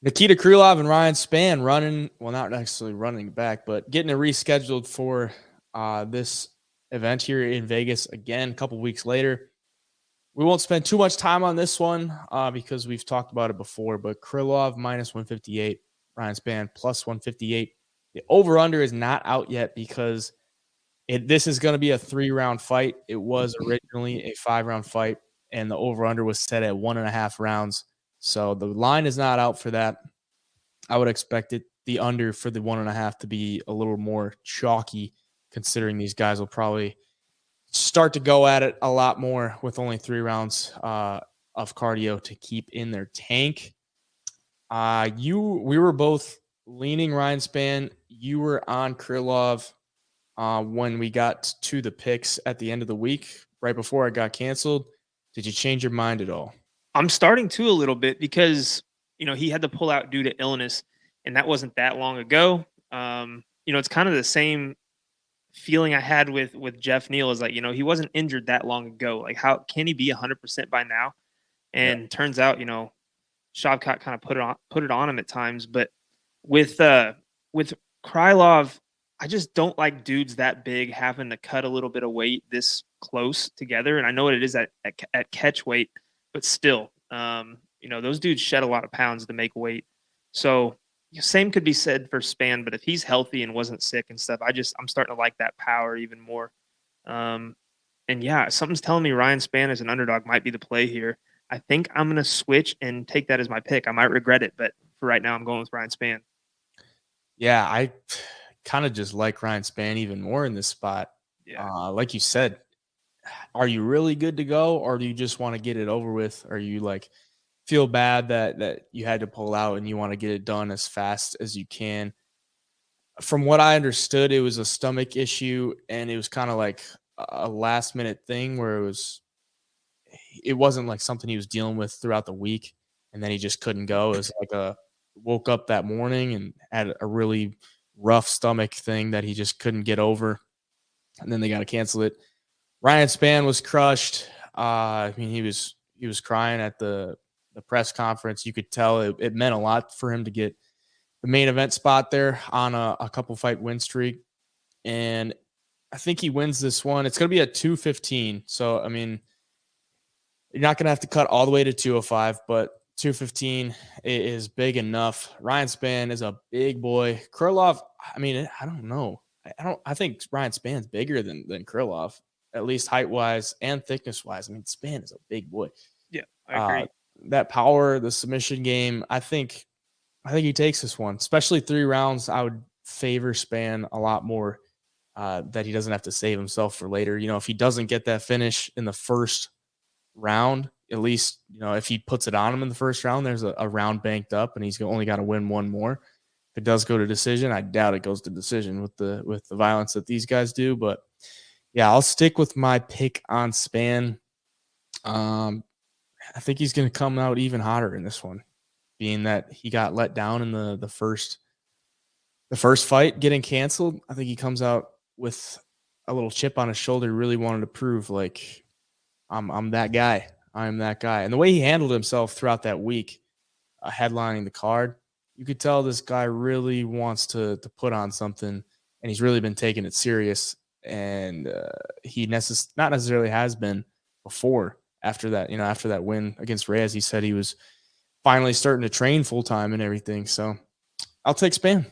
Nikita Krylov and Ryan Spann running, well, not necessarily running back, but getting it rescheduled for this event here in Vegas again a couple weeks later. We won't spend too much time on this one because we've talked about it before, but Krylov minus 158, Ryan Spann plus 158. The over-under is not out yet because this is going to be a 3-round fight. It was originally a 5-round fight, and the over-under was set at 1.5 rounds. So the line is not out for that. I would expect the under for the 1.5 to be a little more chalky, considering these guys will probably start to go at it a lot more with only 3 rounds of cardio to keep in their tank. We were both leaning Ryan Spann. You were on Krylov when we got to the picks at the end of the week, right before it got canceled. Did you change your mind at all? I'm starting to a little bit because, he had to pull out due to illness, and that wasn't that long ago. It's kind of the same feeling I had with Jeff Neal is like, he wasn't injured that long ago. Like, how can he be 100% by now? And turns out, Shavkat kind of put it on him at times. But with Krylov, I just don't like dudes that big having to cut a little bit of weight this close together. And I know what it is at catch weight, but still, those dudes shed a lot of pounds to make weight. So same could be said for Spann, but if he's healthy and wasn't sick and stuff, I'm starting to like that power even more. And yeah, something's telling me Ryan Spann as an underdog might be the play here. I think I'm going to switch and take that as my pick. I might regret it, but for right now, I'm going with Ryan Spann. Yeah, I kind of just like Ryan Spann even more in this spot. Yeah. Like you said, are you really good to go, or do you just want to get it over with? Or you like feel bad that you had to pull out and you want to get it done as fast as you can? From what I understood, it was a stomach issue, and it was kind of like a last minute thing where it wasn't like something he was dealing with throughout the week, and then he just couldn't go. It was like woke up that morning and had a really rough stomach thing that he just couldn't get over, and then they got to cancel it. Ryan Spann was crushed. He was crying at the press conference. You could tell it meant a lot for him to get the main event spot there on a couple fight win streak, and I think he wins this one. It's going to be at 215. So you're not going to have to cut all the way to 205, but 215 is big enough. Ryan Spann is a big boy. Krylov, I don't know. I think Ryan Spann's bigger than Krylov, at least height wise and thickness wise. Spann is a big boy. Yeah, I agree. That power, the submission game, I think he takes this one, especially 3 rounds. I would favor Spann a lot more, that he doesn't have to save himself for later. If he doesn't get that finish in the first round, at least, if he puts it on him in the first round, there's a round banked up and he's only got to win one more. If it does go to decision, I doubt it goes to decision with the violence that these guys do. But yeah, I'll stick with my pick on Spann. I think he's going to come out even hotter in this one, being that he got let down in the first fight getting canceled. I think he comes out with a little chip on his shoulder, really wanted to prove like I'm that guy. I'm that guy. And the way he handled himself throughout that week, headlining the card, you could tell this guy really wants to put on something, and he's really been taking it serious. And he not necessarily has been before. After that win against Reyes, he said he was finally starting to train full time and everything. So I'll take Spann.